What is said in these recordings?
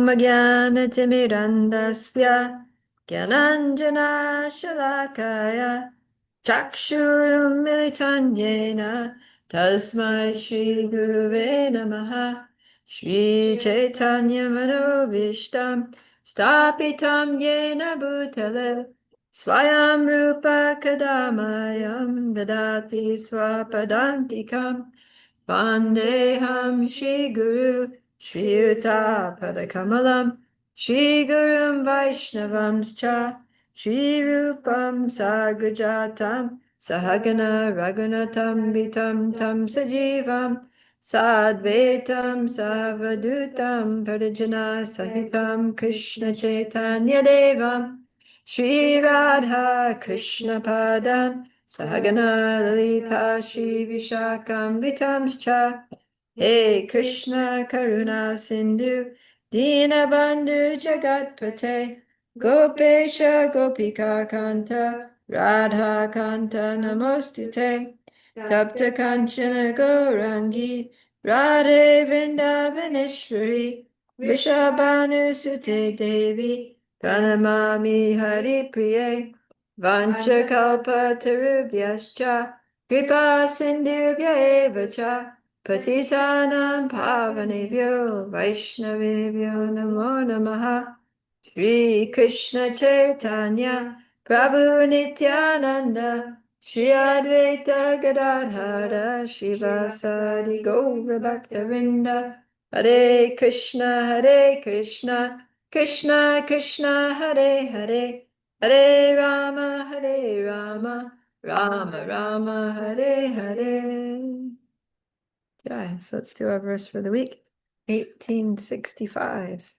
Jnanatirandasya Gyananjana Shalakaya Chakshurum Yena Tasmai Shri Guruve Namaha Shri Chaitanya Manobishtam Stapitam Yena Bhutale Swayam Rupa Kadamayam Dadati Swapadantikam Vandeham Shri Guru Shri Yuta Padakamalam Shri Gurum Vaishnavamscha Shri Rupam Sagrajatam Sahagana Raghunatam Vitam Tam Sajivam Sadvaitam Savadutam Parijana Sahitam Krishna Chaitanya Devam Shri Radha Krishna Padam Sahagana Lalita Shri Vishakam Vitamscha Hey Krishna Karuna Sindhu Dinabandhu Jagatpate Gopesha Gopika Kanta Radha Kanta Namostute Tapta Kanchana Gaurangi Radhe Vrindavaneshwari Vrishabhanu Sute Devi Pranamami Hari Priye Vanchakalpatarubhyascha Kripa Sindhubhya eva cha Patitanam Pavanebhyo Vaishnavebhyo Namo Namaha Shri Krishna Chaitanya Prabhu Nityananda Shri Advaita Gadadhara Shivasadi Gaura Bhaktavinda Hare Krishna Krishna Krishna Hare Hare Hare Rama, Rama Rama, Hare Hare. Yeah, so let's do our verse for the week, 1865.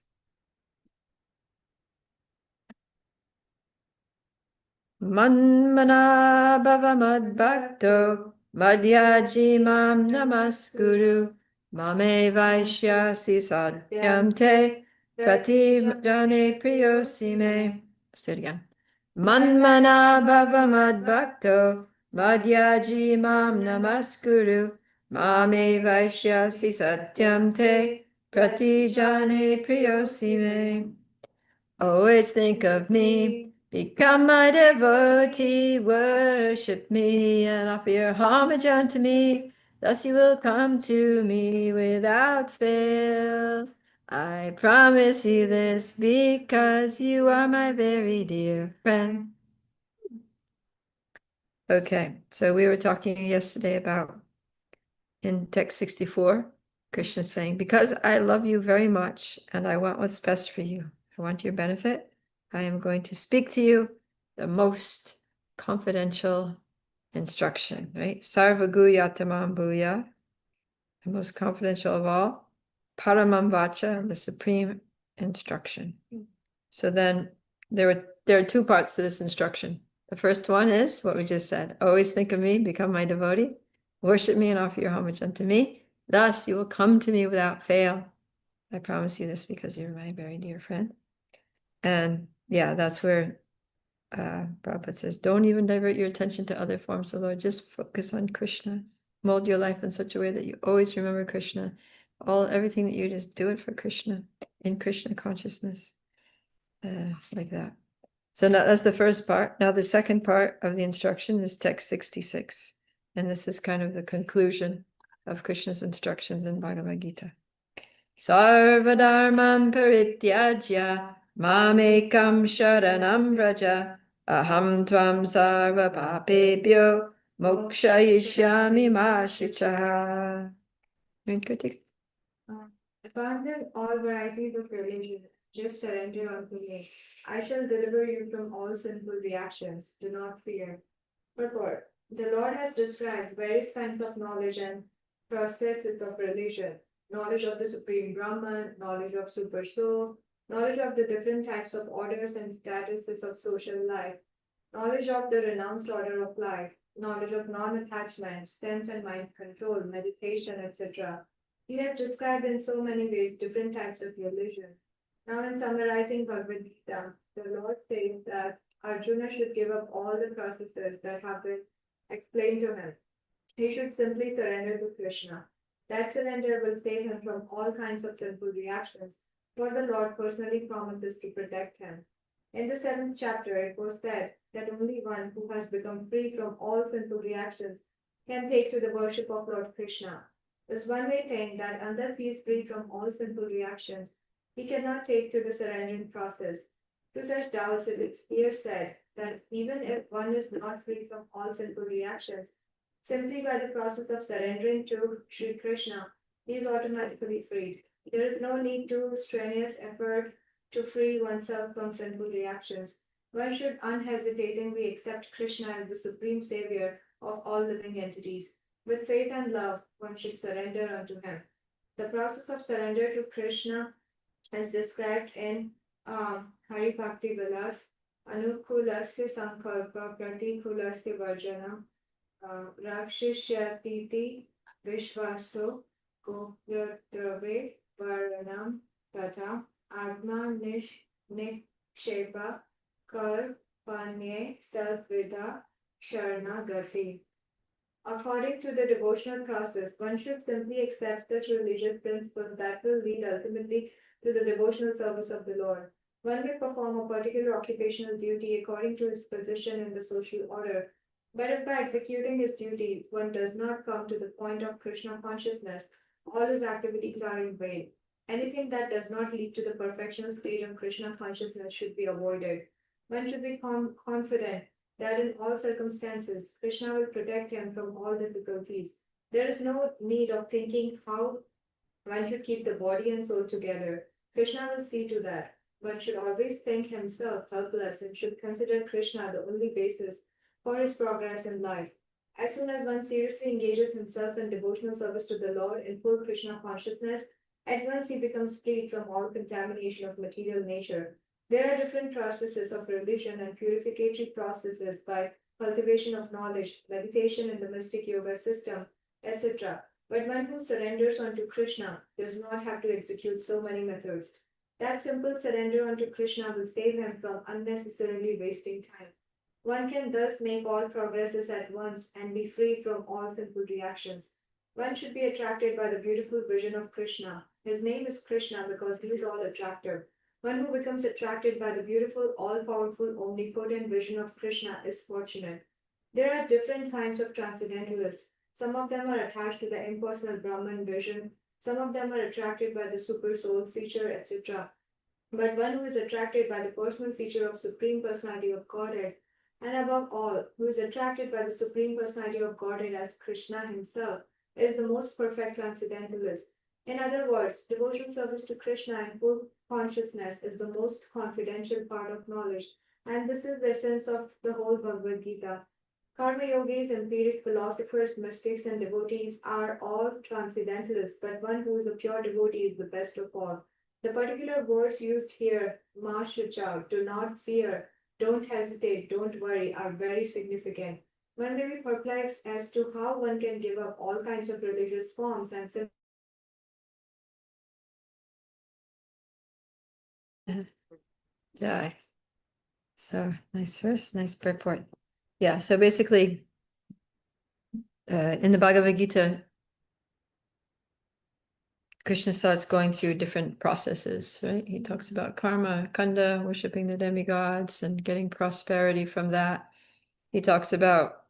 Manmana bhava madbhakto madhyaji mam namaskuru mame vaishyasi satyam te pratijane priyosime. Let's do it again. Manmana bhava madbhakto madhyaji mam namaskuru mame vaishyasi satyam te pratijane priyosime. Always think of me, become my devotee, worship me, and offer your homage unto me. Thus you will come to me without fail. I promise you this because you are my very dear friend. Okay, so we were talking yesterday about in text 64, Krishna saying, because I love you very much and I want what's best for you. I want your benefit. I am going to speak to you the most confidential instruction, right? Sarvagu yatamam bhuya, the most confidential of all. Paramam vacha, the supreme instruction. So then there are two parts to this instruction. The first one is what we just said. Always think of me, become my devotee, worship me and offer your homage unto me. Thus you will come to me without fail. I promise you this because you're my very dear friend. And yeah, that's where Prabhupada says, don't even divert your attention to other forms of Lord, just focus on Krishna. Mold your life in such a way that you always remember Krishna. Everything that you just do it for Krishna, in Krishna consciousness, like that. So now that's the first part. Now the second part of the instruction is text 66. And this is kind of the conclusion of Krishna's instructions in Bhagavad Gita. Sarvadharman parityajya mamekam sharanam vraja aham tvam sarva papebhyo mokshayishyami ma shichaha. Abandon all varieties of religion, just surrender unto me. I shall deliver you from all sinful reactions. Do not fear. Purport. The Lord has described various kinds of knowledge and processes of religion. Knowledge of the Supreme Brahman, knowledge of Super Soul, knowledge of the different types of orders and statuses of social life, knowledge of the renounced order of life, knowledge of non-attachment, sense and mind control, meditation, etc. He has described in so many ways different types of religion. Now, in summarizing Bhagavad Gita, the Lord says that Arjuna should give up all the processes that have been explained to him. He should simply surrender to Krishna. That surrender will save him from all kinds of sinful reactions, for the Lord personally promises to protect him. In the 7th chapter, it was said that only one who has become free from all sinful reactions can take to the worship of Lord Krishna. Thus, one may think that unless he is free from all sinful reactions, he cannot take to the surrendering process. To such doubts, it is here said that even if one is not free from all sinful reactions, simply by the process of surrendering to Sri Krishna, he is automatically freed. There is no need to strenuous effort to free oneself from sinful reactions. One should unhesitatingly accept Krishna as the supreme savior of all living entities. With faith and love, one should surrender unto him. The process of surrender to Krishna is described in Hari Bhakti Vilas, Anukulasya Sankalpa Pratikulasya Varjana, Rakshishyatiti Vishvaso Gopyadrave Varanam Tata Agma Nikshepa Kar Panye Self-Vida Sharna Gati. According to the devotional process, one should simply accept such religious principles that will lead ultimately to the devotional service of the Lord. One may perform a particular occupational duty according to his position in the social order, but if by executing his duty one does not come to the point of Krishna consciousness, all his activities are in vain. Anything that does not lead to the perfectional state of Krishna consciousness should be avoided. One should be confident that in all circumstances, Krishna will protect him from all difficulties. There is no need of thinking how one should keep the body and soul together. Krishna will see to that. One should always think himself helpless and should consider Krishna the only basis for his progress in life. As soon as one seriously engages himself in devotional service to the Lord in full Krishna consciousness, at once he becomes freed from all contamination of material nature. There are different processes of religion and purificatory processes by cultivation of knowledge, meditation in the mystic yoga system, etc. But one who surrenders unto Krishna does not have to execute so many methods. That simple surrender unto Krishna will save him from unnecessarily wasting time. One can thus make all progresses at once and be free from all sinful reactions. One should be attracted by the beautiful vision of Krishna. His name is Krishna because he is all attractive. One who becomes attracted by the beautiful, all-powerful, omnipotent vision of Krishna is fortunate. There are different kinds of transcendentalists. Some of them are attached to the impersonal Brahman vision. Some of them are attracted by the super soul feature, etc. But one who is attracted by the personal feature of Supreme Personality of Godhead, and above all, who is attracted by the Supreme Personality of Godhead as Krishna himself, is the most perfect transcendentalist. In other words, devotional service to Krishna in full consciousness is the most confidential part of knowledge, and this is the essence of the whole Bhagavad Gita. Karma yogis, empiric philosophers, mystics, and devotees are all transcendentalists, but one who is a pure devotee is the best of all. The particular words used here, ma shuchao, do not fear, don't hesitate, don't worry, are very significant. One may be perplexed as to how one can give up all kinds of religious forms and Yeah. So nice verse, nice purport. Yeah, so basically, in the Bhagavad Gita, Krishna starts going through different processes, right? He talks about karma, kanda, worshiping the demigods, and getting prosperity from that. He talks about,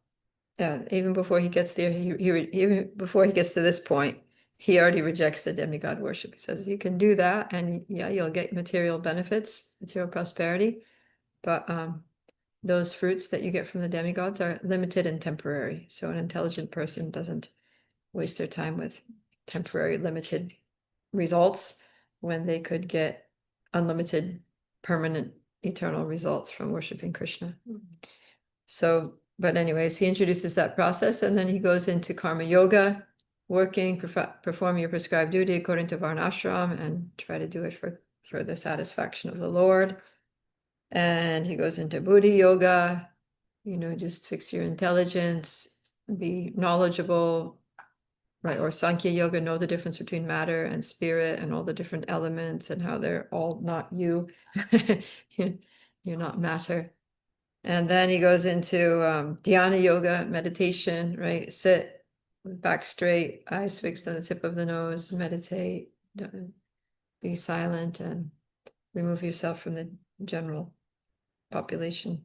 even before he gets there, even before he gets to this point, he already rejects the demigod worship. He says you can do that, and yeah, you'll get material benefits, material prosperity, but those fruits that you get from the demigods are limited and temporary. So an intelligent person doesn't waste their time with temporary, limited results when they could get unlimited, permanent, eternal results from worshiping Krishna. So, but anyways, he introduces that process, and then he goes into karma yoga, working, perform your prescribed duty according to varnashram, and try to do it for the satisfaction of the Lord. And he goes into buddhi yoga, just fix your intelligence, be knowledgeable, right? Or Sankhya yoga, know the difference between matter and spirit and all the different elements and how they're all not you. You're not matter. And then he goes into dhyana yoga, meditation, right? Sit, back straight, eyes fixed on the tip of the nose, meditate, be silent and remove yourself from the general population.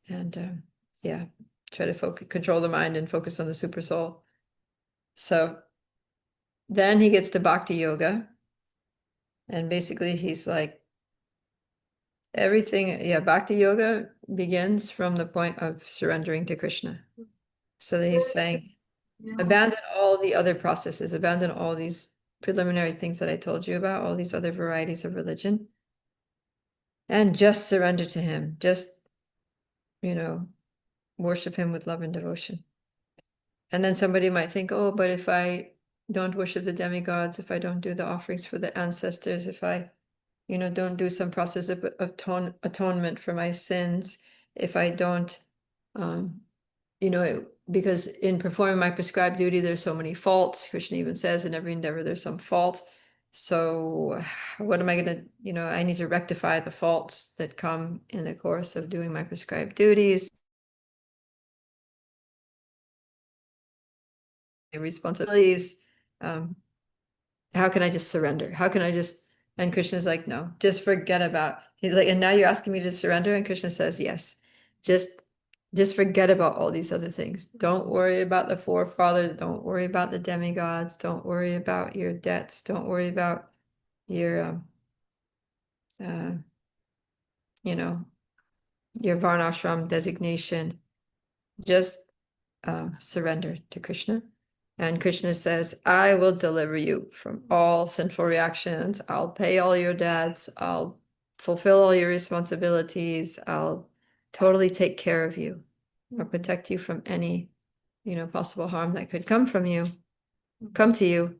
And yeah, try to control the mind and focus on the super soul. So then he gets to bhakti yoga. And basically he's like, everything, yeah, bhakti yoga begins from the point of surrendering to Krishna. So that he's saying, abandon all the other processes, abandon all these preliminary things that I told you about, all these other varieties of religion, and just surrender to him. Just, worship him with love and devotion. And then somebody might think, oh, but if I don't worship the demigods, if I don't do the offerings for the ancestors, if I, don't do some process of atonement for my sins, if I don't, because in performing my prescribed duty, there's so many faults. Krishna even says in every endeavor, there's some fault. So what am I going to, I need to rectify the faults that come in the course of doing my prescribed duties. Responsibilities. How can I just surrender? How can I just, and Krishna's like, no, just forget about, he's like, and now you're asking me to surrender? And Krishna says, yes, just forget about all these other things. Don't worry about the forefathers. Don't worry about the demigods. Don't worry about your debts. Don't worry about your, your varnashram designation. Just surrender to Krishna. And Krishna says, I will deliver you from all sinful reactions. I'll pay all your debts. I'll fulfill all your responsibilities. I'll totally take care of you. I'll protect you from any, possible harm that could come to you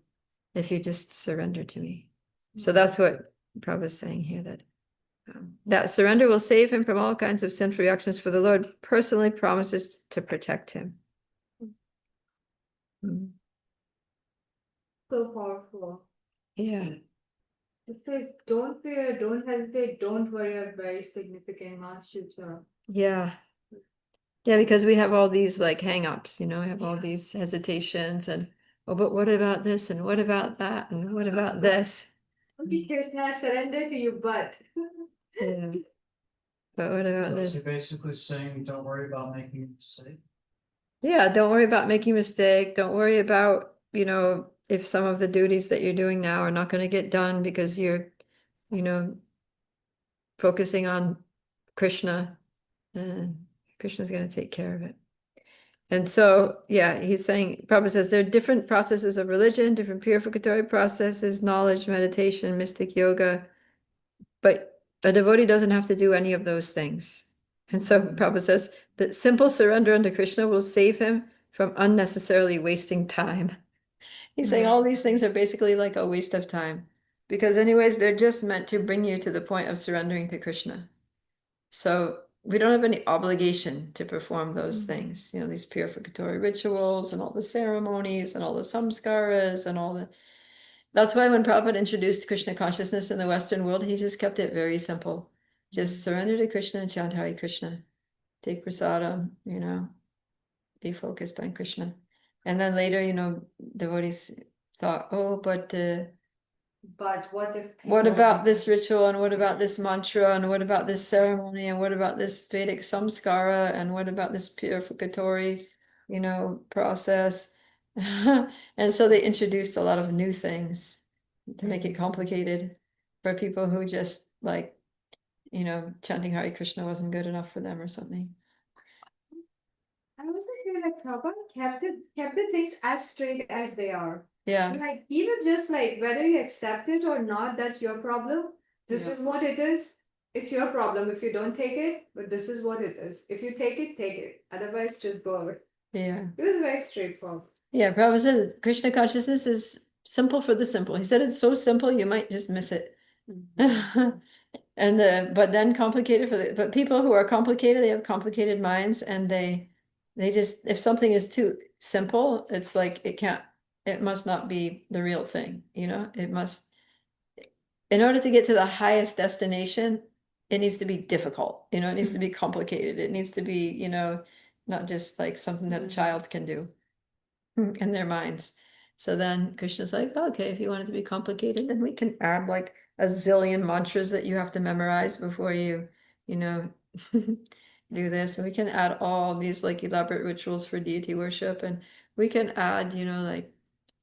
if you just surrender to me. So that's what Prabhupada is saying here, that surrender will save him from all kinds of sinful reactions, for the Lord personally promises to protect him. So powerful. Yeah. It says, don't fear, don't hesitate, don't worry are very significant mantras. Yeah. Yeah, because we have all these like hang-ups, we have all these hesitations and, oh, but what about this and what about that and what about this? Okay, Krishna, I surrender to you, but. Yeah. But what about So this? is he basically saying, don't worry about making a mistake? Yeah, don't worry about making a mistake. Don't worry about, if some of the duties that you're doing now are not going to get done because you're, focusing on Krishna, and Krishna's going to take care of it. And so, yeah, he's saying, Prabhupada says there are different processes of religion, different purificatory processes, knowledge, meditation, mystic yoga, but a devotee doesn't have to do any of those things. And so Prabhupada says that simple surrender unto Krishna will save him from unnecessarily wasting time. He's saying all these things are basically like a waste of time, because anyways, they're just meant to bring you to the point of surrendering to Krishna. So we don't have any obligation to perform those things, these purificatory rituals and all the ceremonies and all the samskaras and all the. That's why when Prabhupada introduced Krishna consciousness in the Western world, he just kept it very simple. Just surrender to Krishna and chant Hare Krishna. Take prasadam, be focused on Krishna. And then later, devotees thought, oh, but what about this ritual, and what about this mantra, and what about this ceremony, and what about this Vedic samskara, and what about this purificatory, process? And so they introduced a lot of new things to make it complicated for people who just like, chanting Hare Krishna wasn't good enough for them or something. I also feel like Prabhupada kept the things as straight as they are. Yeah. Like he was just like, whether you accept it or not, that's your problem. This is what it is. It's your problem if you don't take it, but this is what it is. If you take it, take it. Otherwise, just go. Yeah. It was very straightforward. Yeah, Prabhupada said Krishna consciousness is simple for the simple. He said it's so simple you might just miss it. And but then complicated but people who are complicated, they have complicated minds, and they just, if something is too simple, it's like it must not be the real thing, it must, in order to get to the highest destination, it needs to be difficult, it needs to be complicated, it needs to be, not just like something that a child can do in their minds. So then Krishna's like, okay, if you want it to be complicated, then we can add like a zillion mantras that you have to memorize before you know, do this. And we can add all these like elaborate rituals for deity worship. And we can add, like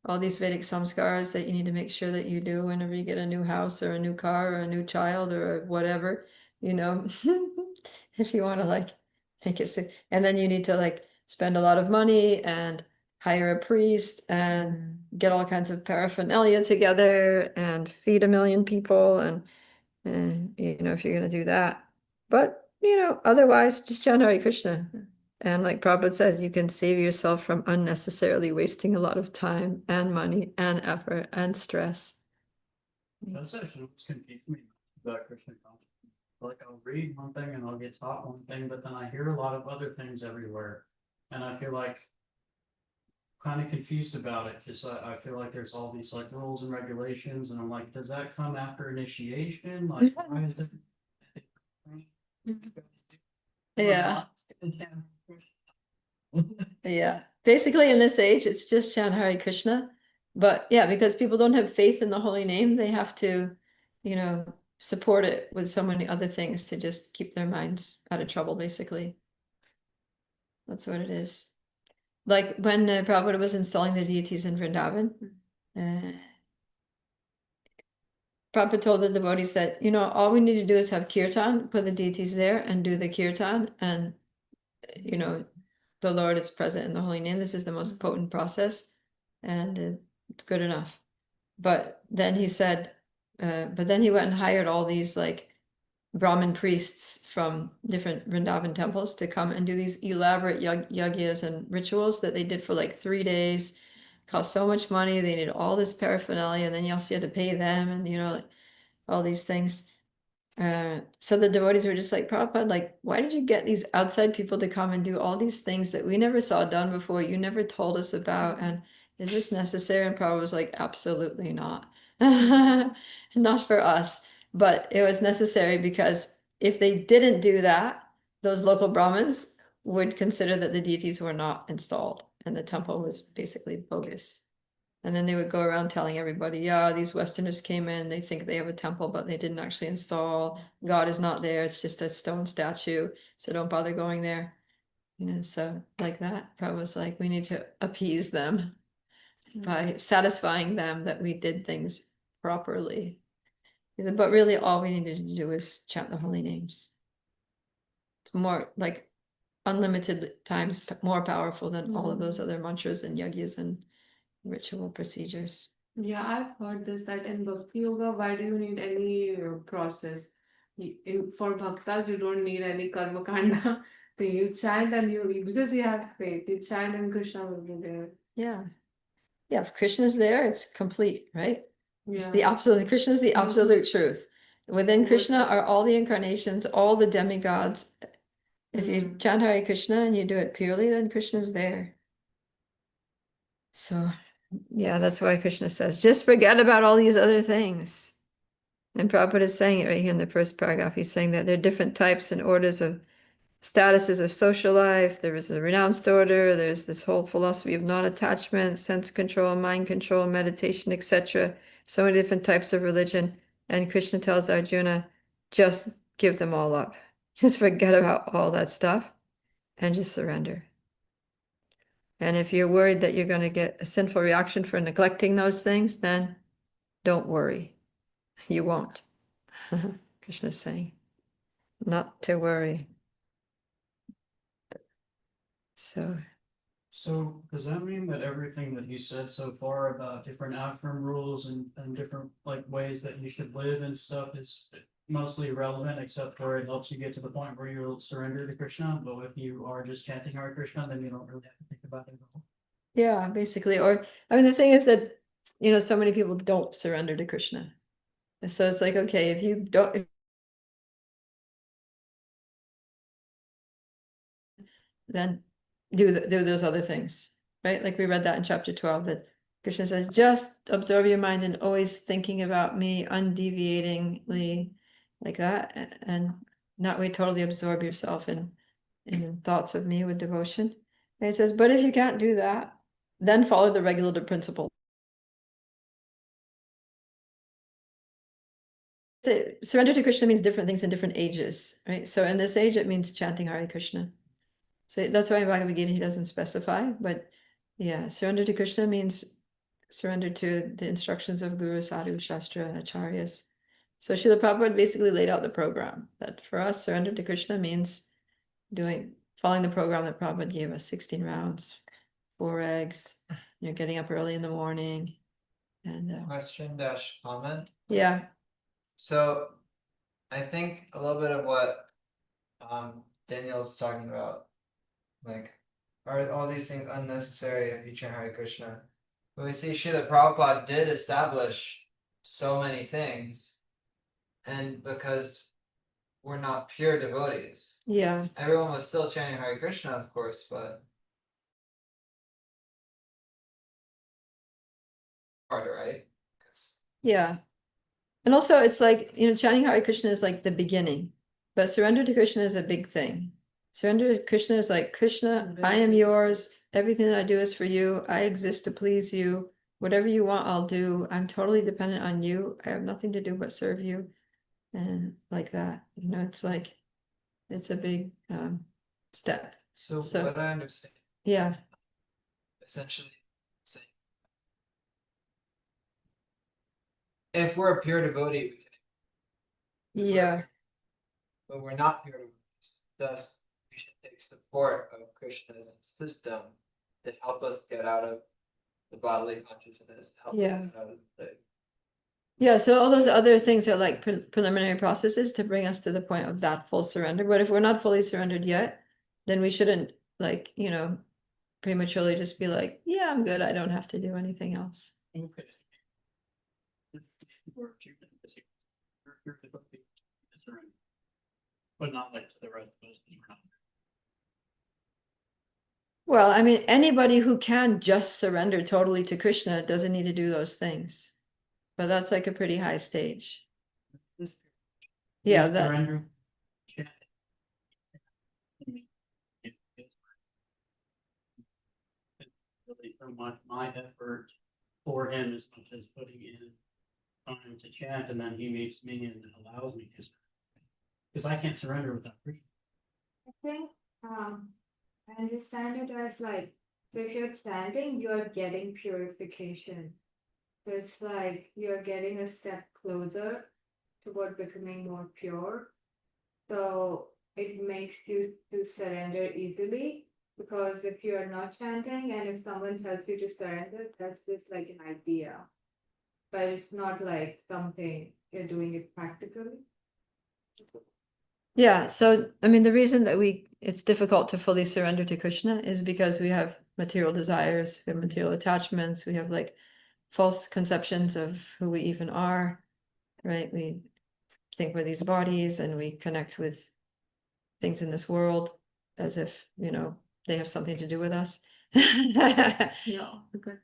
all these Vedic samskaras that you need to make sure that you do whenever you get a new house or a new car or a new child or whatever, if you want to like make it sick. And then you need to like spend a lot of money and hire a priest and get all kinds of paraphernalia together and feed a million people and if you're going to do that. But otherwise just chant Hare Krishna. And like Prabhupada says, you can save yourself from unnecessarily wasting a lot of time and money and effort and stress. That's actually what's confused me about Krishna consciousness. Like I'll read one thing and I'll get taught one thing, but then I hear a lot of other things everywhere. And I feel like kind of confused about it because I feel like there's all these like rules and regulations, and I'm like, does that come after initiation? Like, why is it? Yeah. Yeah. Basically, in this age, it's just chant Hare Krishna. But yeah, because people don't have faith in the holy name, they have to, support it with so many other things to just keep their minds out of trouble, basically. That's what it is. Like when Prabhupada was installing the deities in Vrindavan, Prabhupada told the devotees that, all we need to do is have kirtan, put the deities there and do the kirtan, and, the Lord is present in the holy name. This is the most potent process, and it's good enough. But then he said, but then he went and hired all these like Brahmin priests from different Vrindavan temples to come and do these elaborate yagyas and rituals that they did for like 3 days. Cost so much money. They needed all this paraphernalia, and then you also had to pay them, and all these things. So the devotees were just like, Prabhupada, like, why did you get these outside people to come and do all these things that we never saw done before? You never told us about, and is this necessary? And Prabhupada was like, absolutely not. Not for us, but it was necessary because if they didn't do that, those local Brahmins would consider that the deities were not installed and the temple was basically bogus. And then they would go around telling everybody, yeah, these Westerners came in, they think they have a temple, but they didn't actually install. God is not there, it's just a stone statue, so don't bother going there. So like that, Prabhupada was like, we need to appease them by satisfying them that we did things properly. But really all we needed to do was chant the holy names. It's more like unlimited times more powerful than all of those other mantras and yagyas and ritual procedures. Yeah, I've heard this that in Bhakti Yoga, why do you need any process? For bhaktas, you don't need any karma kanda. So you chant and because you have faith, you chant and Krishna will be there. Yeah. Yeah, if Krishna's there, it's complete, right? It's the Yeah. absolute, Krishna's the Mhm. absolute truth. Within What- Krishna are all the incarnations, all the demigods. If you chant Hare Krishna and you do it purely, then Krishna's there. So, yeah, that's why Krishna says, just forget about all these other things. And Prabhupada is saying it right here in the first paragraph. He's saying that there are different types and orders of statuses of social life. There is a renounced order. There's this whole philosophy of non-attachment, sense control, mind control, meditation, etc. So many different types of religion. And Krishna tells Arjuna, just give them all up. Just forget about all that stuff and just surrender. And if you're worried that you're going to get a sinful reaction for neglecting those things, then don't worry. You won't. Krishna's saying, not to worry. So does that mean that everything that you said so far about different ashram rules and different like ways that you should live and stuff is mostly irrelevant, except for it helps you get to the point where you'll surrender to Krishna? But if you are just chanting Hare Krishna, then you don't really have to think about it at all. yeah, basically, or I mean, the thing is that, so many people don't surrender to Krishna. So it's like, okay, if you don't, then do those other things, right? Like we read that in chapter 12, that Krishna says, just absorb your mind and always thinking about me undeviatingly, like that, and that way totally absorb yourself in thoughts of me with devotion. And he says, but if you can't do that, then follow the regulative principle. surrender to Krishna means different things in different ages, right? So in this age, it means chanting Hare Krishna. So that's why in Bhagavad Gita he doesn't specify, but yeah, surrender to Krishna means surrender to the instructions of Guru, Sadhu, Shastra, and Acharyas. So Srila Prabhupada basically laid out the program that for us, surrender to Krishna means following the program that Prabhupada gave us, 16 rounds, 4 eggs, getting up early in the morning. And Question dash comment. yeah, So I think a little bit of what Daniel's talking about, like, are all these things unnecessary if you chant Hare Krishna? But we see Srila Prabhupada did establish so many things, and because we're not pure devotees, yeah, everyone was still chanting Hare Krishna, of course, but harder, right? 'Cause yeah. And also it's like, chanting Hare Krishna is like the beginning, but surrender to Krishna is a big thing. Surrender to Krishna is like, Krishna, I am yours. Everything that I do is for you. I exist to please you. Whatever you want, I'll do. I'm totally dependent on you. I have nothing to do but serve you. And like that, it's like, it's a big step. So So- what I understand, Yeah, essentially saying, if we're a pure devotee, we can. 'Cause we're yeah, pure, but we're not pure devotees. Thus, we should take support of Krishna's system to help us get out of the bodily consciousness, help us Yeah. get out of the. yeah. So all those other things are like preliminary processes to bring us to the point of that full surrender. But if we're not fully surrendered yet, then we shouldn't prematurely just be like, yeah, I'm good. I don't have to do anything else. Okay. Or to you're the book is around. But not like to the rest of us. 'Cause we're not. Well, I mean, anybody who can just surrender totally to Krishna doesn't need to do those things. But that's like a pretty high stage. Yeah, that, Surrender. Chant. Really so much my effort for him as much as putting in time to chant, and then he meets me and allows me to. Because I can't surrender without Krishna. I think, I understand it as like, so if you're chanting, you're getting purification. So it's like you're getting a step closer toward becoming more pure. So it makes you to surrender easily, because if you're not chanting and if someone tells you to surrender, that's just like an idea. But it's not like something you're doing it practically. yeah. So, I mean, the reason that it's difficult to fully surrender to Krishna is because we have material desires, we have material attachments, we have like false conceptions of who we even are, right? We think we're these bodies and we connect with things in this world as if, they have something to do with us. Yeah, because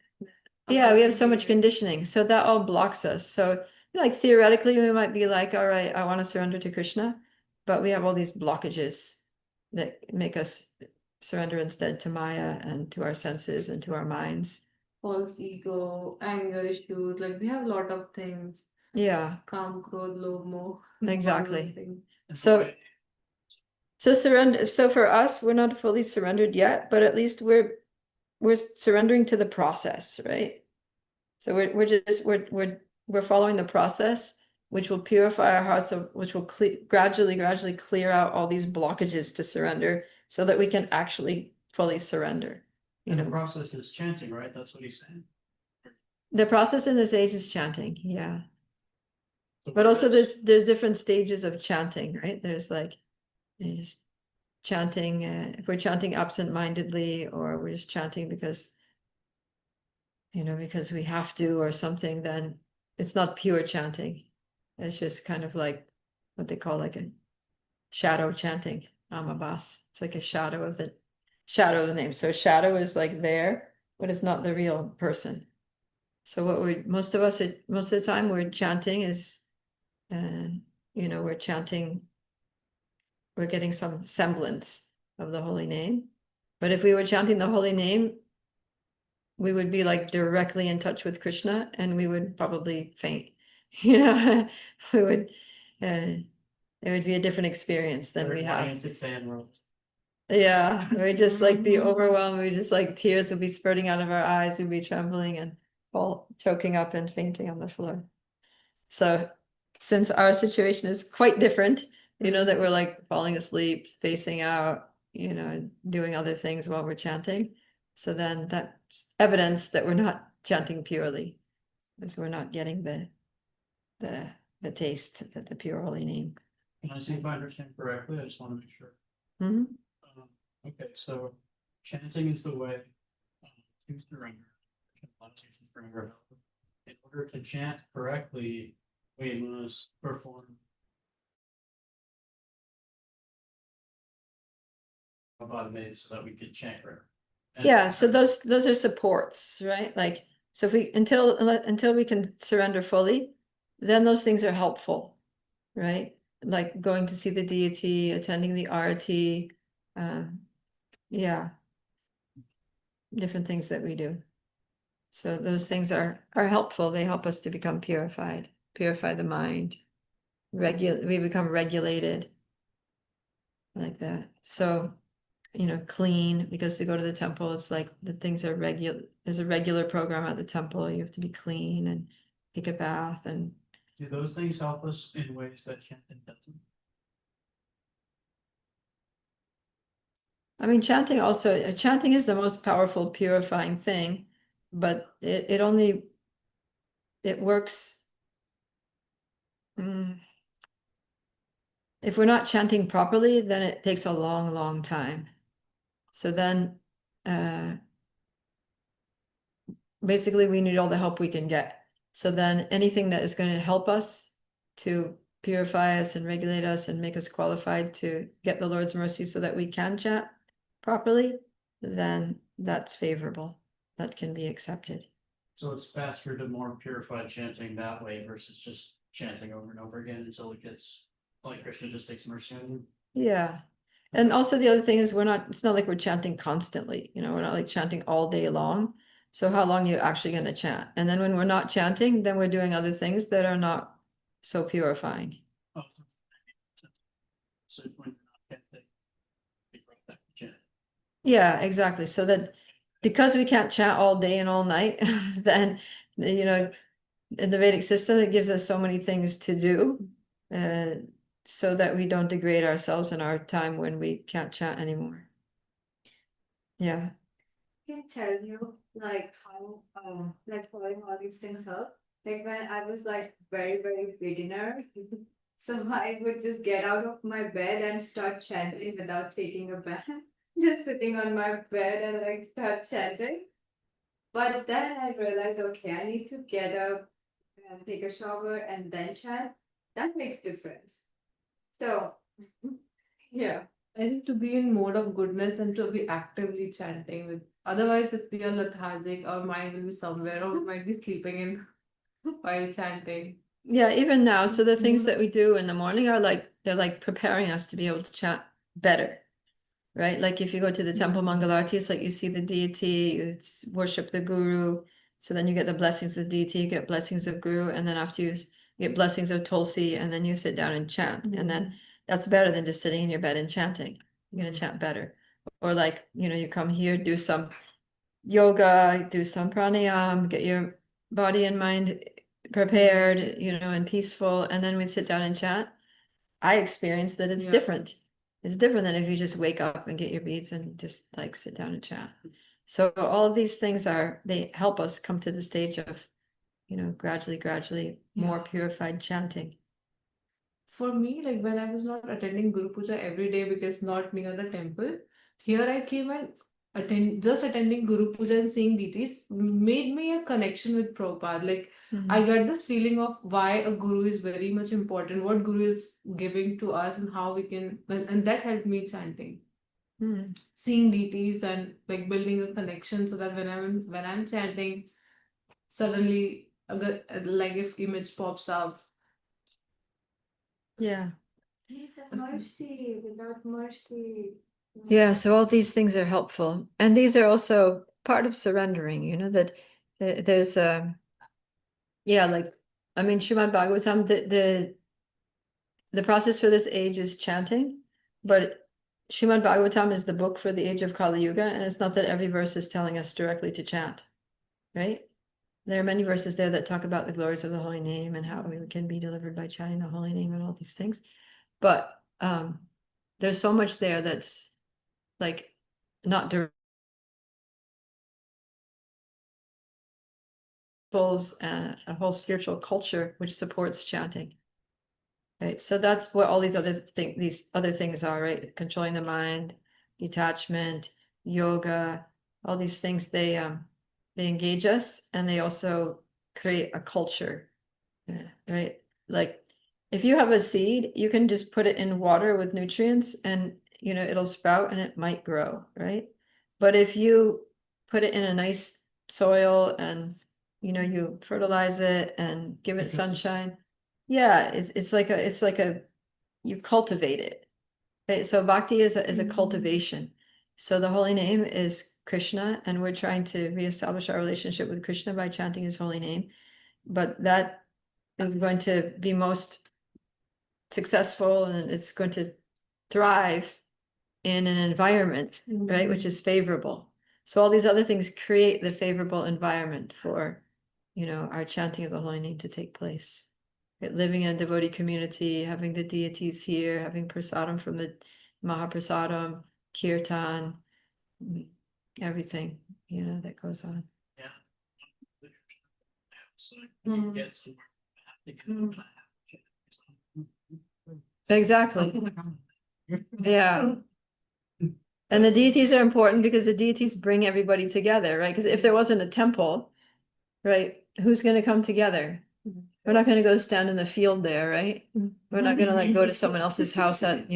Yeah, we have so much conditioning, so that all blocks us. So, like theoretically, we might be like, all right, I want to surrender to Krishna, but we have all these blockages that make us surrender instead to Maya and to our senses and to our minds. false ego, anger issues, like we have a lot of things. Yeah, Kam, Krodh, Lobh, Moh. Exactly. one thing. And So- boy, so surrender. So for us, we're not fully surrendered yet, but at least we're surrendering to the process, right? So we're following the process, which will purify our hearts, which will gradually clear out all these blockages to surrender, so that we can actually fully surrender. and the process is chanting, right? That's what he's saying. The process in this age is chanting, yeah. So But also that's- there's different stages of chanting, right? There's like, just chanting, if we're chanting absent-mindedly, or we're just chanting because we have to or something, then it's not pure chanting. It's just kind of like what they call like a shadow chanting, Amabas. It's like a shadow of the name. So shadow is like there, but it's not the real person. So what most of the time we're chanting is, we're chanting, we're getting some semblance of the holy name. But if we were chanting the holy name, we would be like directly in touch with Krishna and we would probably faint. We would, it would be a different experience than we Everybody have. in 6 a.m. world. Yeah, we just like be overwhelmed. We just like tears would be spurting out of our eyes. We'd be trembling and all choking up and fainting on the floor. So since our situation is quite different, that we're like falling asleep, spacing out, doing other things while we're chanting. So then that's evidence that we're not chanting purely, because we're not getting the taste that the pure holy name. Can I see if I understand correctly? I just want to make sure. Mhm. Okay, so chanting is the way to surrender. To surrender. In order to chant correctly, we must perform Prabhupada made so that we could chant correctly. And- Yeah, so those are supports, right? Like, so if we until we can surrender fully, then those things are helpful, right? Like going to see the deity, attending the arati, yeah, different things that we do. So those things are helpful. They help us to become purified, purify the mind. We become regulated like that. So, clean, because to go to the temple, it's like the things are regular. There's a regular program at the temple. You have to be clean and take a bath and Do those things help us in ways that chanting doesn't? I mean, chanting is the most powerful purifying thing, but it works. If we're not chanting properly, then it takes a long, long time. So then, basically we need all the help we can get. So then anything that is going to help us to purify us and regulate us and make us qualified to get the Lord's mercy so that we can chant properly, then that's favorable. That can be accepted. So it's faster to more purified chanting that way versus just chanting over and over again until it gets like Krishna just takes mercy on you. Yeah. And also the other thing is it's not like we're chanting constantly, we're not like chanting all day long. So how long are you actually going to chant? And then when we're not chanting, then we're doing other things that are not so purifying. Oh, so when you're not chanting, be brought back to chant. Yeah, exactly. So that because we can't chant all day and all night, then, in the Vedic system, it gives us so many things to do, so that we don't degrade ourselves in our time when we can't chant anymore. Yeah. Can tell you like how like following all these things help. Like when I was like very, very beginner, so I would just get out of my bed and start chanting without taking a bath. Just sitting on my bed and like start chanting. But then I realized, okay, I need to get up and take a shower and then chant. That makes difference. So yeah. I think to be in mode of goodness and to be actively chanting with otherwise if we are lethargic, our mind will be somewhere or we might be sleeping in while chanting. Yeah, even now. So the things that we do in the morning are they're like preparing us to be able to chant better, right? Like if you go to the temple Mangalarti, it's like you see the deity, you worship the guru. So then you get the blessings of the deity, you get blessings of guru, and then after you get blessings of Tulsi, and then you sit down and chant. And then that's better than just sitting in your bed and chanting. You're gonna chant better. Or like, you come here, do some yoga, do some pranayam, get your body and mind prepared, and peaceful, and then we'd sit down and chat. I experienced that it's Yeah. different. It's different than if you just wake up and get your beads and just like sit down and chat. So all of these things they help us come to the stage of, gradually more Yeah. purified chanting. For me, like when I was not attending Guru Puja every day because not near the temple, here I came and attending Guru Puja and seeing deities made me a connection with Prabhupada. Like I got this feeling of why a guru is very much important, what guru is giving to us and how we can, and that helped me chanting. Mhm. Seeing deities and like building a connection so that when I'm chanting, suddenly like if image pops up. Yeah. Mercy, without mercy. Yeah, so all these things are helpful. And these are also part of surrendering, that there's yeah, like, I mean, Srimad Bhagavatam, the process for this age is chanting, but Srimad Bhagavatam is the book for the age of Kali Yuga, and it's not that every verse is telling us directly to chant, right? There are many verses there that talk about the glories of the holy name and how we can be delivered by chanting the holy name and all these things. But there's so much there that's like not direct and a whole spiritual culture which supports chanting. Right, so that's what all these other things are, right? Controlling the mind, detachment, yoga, all these things, they engage us and they also create a culture, right? Like if you have a seed, you can just put it in water with nutrients and it'll sprout and it might grow, right? But if you put it in a nice soil and you fertilize it and give it Because- sunshine, yeah, it's like you cultivate it, right? So bhakti is a cultivation. So the holy name is Krishna, and we're trying to reestablish our relationship with Krishna by chanting his holy name. But that is going to be most successful and it's going to thrive in an environment, right, which is favorable. So all these other things create the favorable environment for, our chanting of the holy name to take place. Right, living in a devotee community, having the deities here, having prasadam from the Mahaprasadam, kirtan, everything, that goes on. Yeah. So you get somewhere. You can- Exactly. Yeah. And the deities are important because the deities bring everybody together, right? Because if there wasn't a temple, right, who's going to come together? We're not going to go stand in the field there, right? We're not going to like go to someone else's house at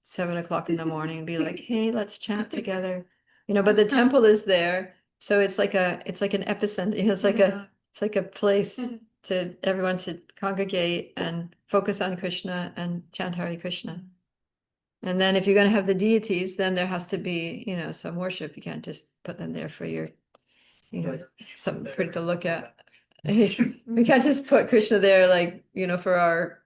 7 o'clock in the morning and be like, hey, let's chant together. But the temple is there, so it's like an epicenter. It's like a place to everyone to congregate and focus on Krishna and chant Hare Krishna. And then if you're going to have the deities, then there has to be, some worship. You can't just put them there for your, something pretty to look at. We can't just put Krishna there, like, for our,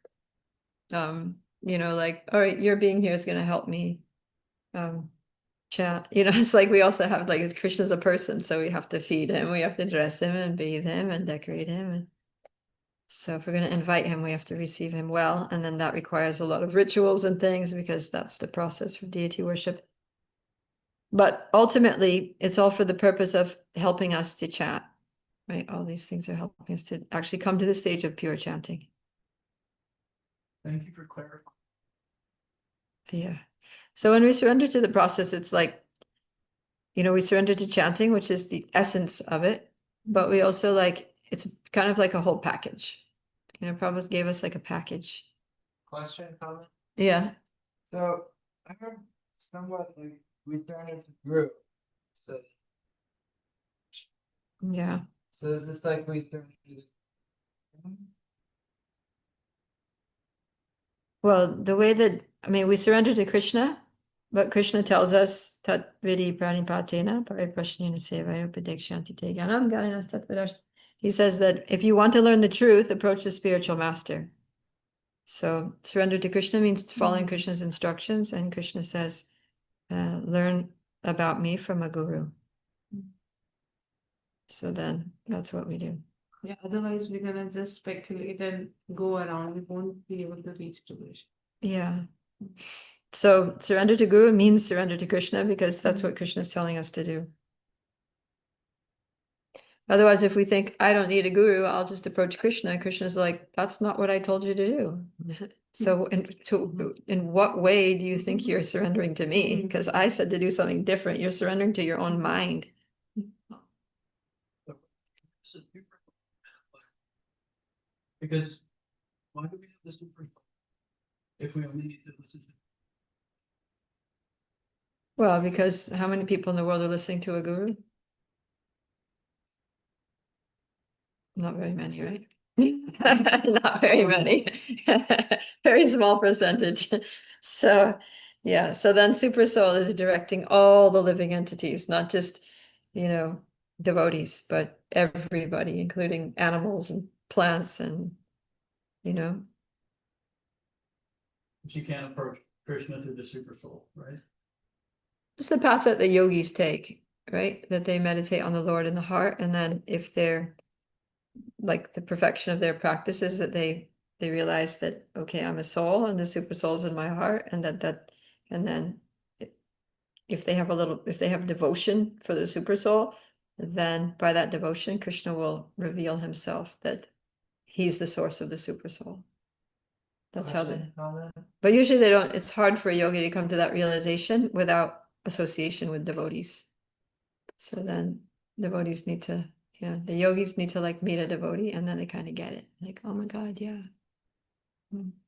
like, all right, your being here is going to help me, chant. It's like we also have like Krishna's a person, so we have to feed him, we have to dress him and bathe him and decorate him. And so if we're going to invite him, we have to receive him well. And then that requires a lot of rituals and things because that's the process for deity worship. But ultimately, it's all for the purpose of helping us to chant, right? All these things are helping us to actually come to the stage of pure chanting. Thank you for clarifying. Yeah. So when we surrender to the process, it's like, we surrender to chanting, which is the essence of it. But we also it's kind of like a whole package. Prabhupada gave us like a package. Question, comment? Yeah. So I heard somewhat like we started to grow. So Yeah. is this like we started to Well, the way that, we surrender to Krishna, but Krishna tells us tat vidi pranipatena pariprashnena sevaya upadekshanti te gyanam gyanas tat vidash. He says that if you want to learn the truth, approach the spiritual master. So surrender to Krishna means following Krishna's instructions, and Krishna says, learn about me from a guru. So then that's what we do. Yeah, otherwise we're gonna just speculate and go around. We won't be able to reach to Krishna. Yeah. So surrender to Guru means surrender to Krishna because that's what Krishna is telling us to do. Otherwise, if we think, I don't need a guru, I'll just approach Krishna. Krishna's like, that's not what I told you to do. So in what way do you think you're surrendering to me? Because I said to do something different. You're surrendering to your own mind. Because why do we have this different? If we only need to listen to. Well, because how many people in the world are listening to a guru? Not very many, right? Not very many. Very small percentage. So, yeah, so then Super Soul is directing all the living entities, not just, devotees, but everybody, including animals and plants and, But you can't approach Krishna through the super soul, right? It's the path that the yogis take, right? That they meditate on the Lord in the heart, and then if they're like the perfection of their practices, that they realize that, okay, I'm a soul and the super soul's in my heart, and and then if they have devotion for the super soul, then by that devotion, Krishna will reveal himself that he's the source of the super soul. That's how they, Question on that? but usually they don't, it's hard for a yogi to come to that realization without association with devotees. So then devotees need to, the yogis need to like meet a devotee, and then they kind of get it. Like, oh my God, yeah.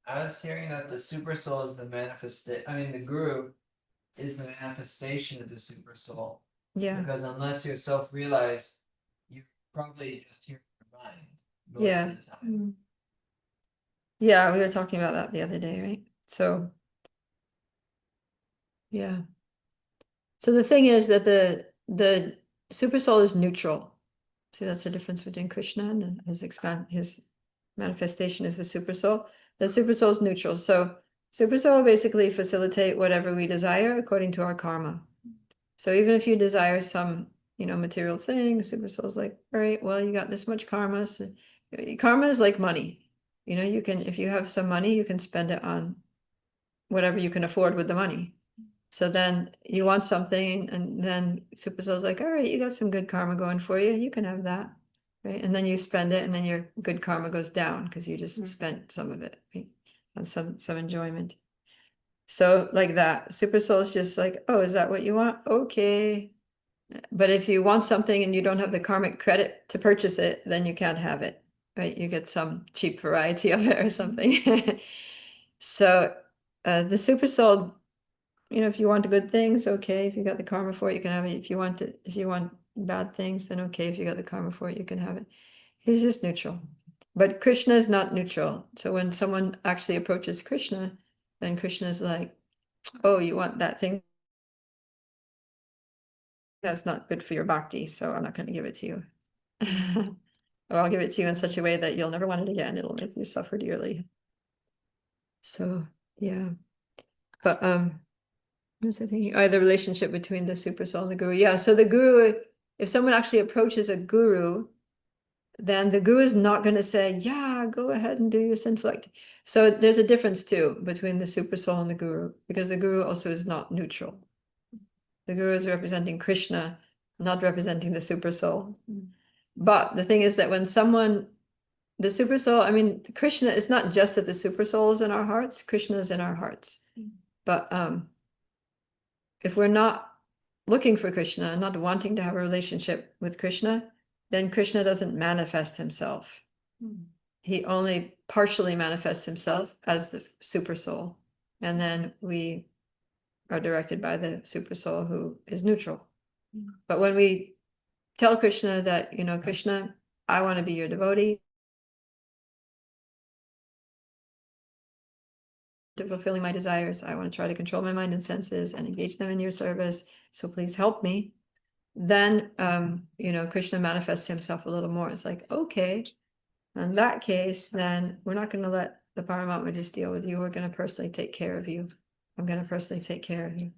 I was hearing that the super soul is the the guru is the manifestation of the super soul. Yeah, Because unless you're self-realized, you probably just hear your mind most yeah. of the time. Yeah, we were talking about that the other day, right? So, yeah. So the thing is that the super soul is neutral. See, that's the difference between Krishna and his manifestation is the super soul. The super soul is neutral. So super soul basically facilitate whatever we desire according to our karma. So even if you desire some, material thing, super soul's like, all right, well, you got this much karma. So karma is like money. You can, if you have some money, you can spend it on whatever you can afford with the money. So then you want something, and then super soul's like, all right, you got some good karma going for you. You can have that. Right. And then you spend it, and then your good karma goes down because you just spent some of it, right? On some enjoyment. So like that, super soul is just like, oh, is that what you want? Okay. But if you want something and you don't have the karmic credit to purchase it, then you can't have it, right? You get some cheap variety of it or something. So the super soul, if you want good things, okay. If you got the karma for it, you can have it. If you want bad things, then okay. If you got the karma for it, you can have it. He's just neutral. But Krishna is not neutral. So when someone actually approaches Krishna, then Krishna is like, oh, you want that thing? That's not good for your bhakti, so I'm not going to give it to you. Or I'll give it to you in such a way that you'll never want it again. It'll make you suffer dearly. So yeah. But what's I thinking? Oh, the relationship between the super soul and the guru. Yeah, so the guru, if someone actually approaches a guru, then the guru is not going to say, yeah, go ahead and do your sinful act. So there's a difference too between the super soul and the guru, because the guru also is not neutral. The guru is representing Krishna, not representing the super soul. But the thing is that when the super soul, I mean, Krishna, it's not just that the super soul is in our hearts, Krishna is in our hearts. But if we're not looking for Krishna, not wanting to have a relationship with Krishna, then Krishna doesn't manifest himself. He only partially manifests himself as the super soul. And then we are directed by the super soul who is neutral. But when we tell Krishna that, Krishna, I want to be your devotee, to fulfilling my desires. I want to try to control my mind and senses and engage them in your service. So please help me. Then, Krishna manifests himself a little more. It's like, okay, in that case, then we're not going to let the Paramatma just deal with you. We're going to personally take care of you. I'm going to personally take care of you.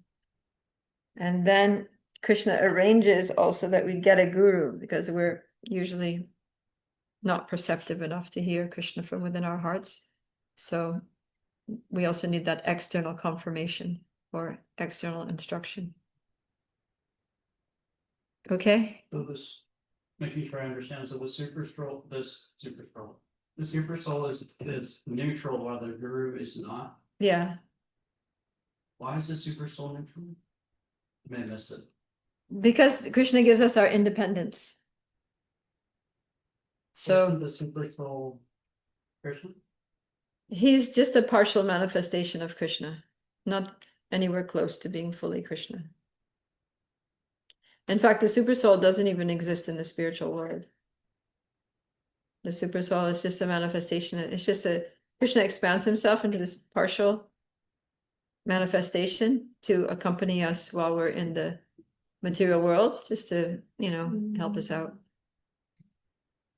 And then Krishna arranges also that we get a guru, because we're usually not perceptive enough to hear Krishna from within our hearts. So we also need that external confirmation or external instruction. Okay? So this, making sure I understand, so the super soul is neutral while the guru is not. Yeah. Why is the super soul neutral? I may have missed it. Because Krishna gives us our independence. So Isn't the super soul Krishna? he's just a partial manifestation of Krishna, not anywhere close to being fully Krishna. In fact, the super soul doesn't even exist in the spiritual world. The super soul is just a manifestation. It's just Krishna expands himself into this partial manifestation to accompany us while we're in the material world, just to, help us out.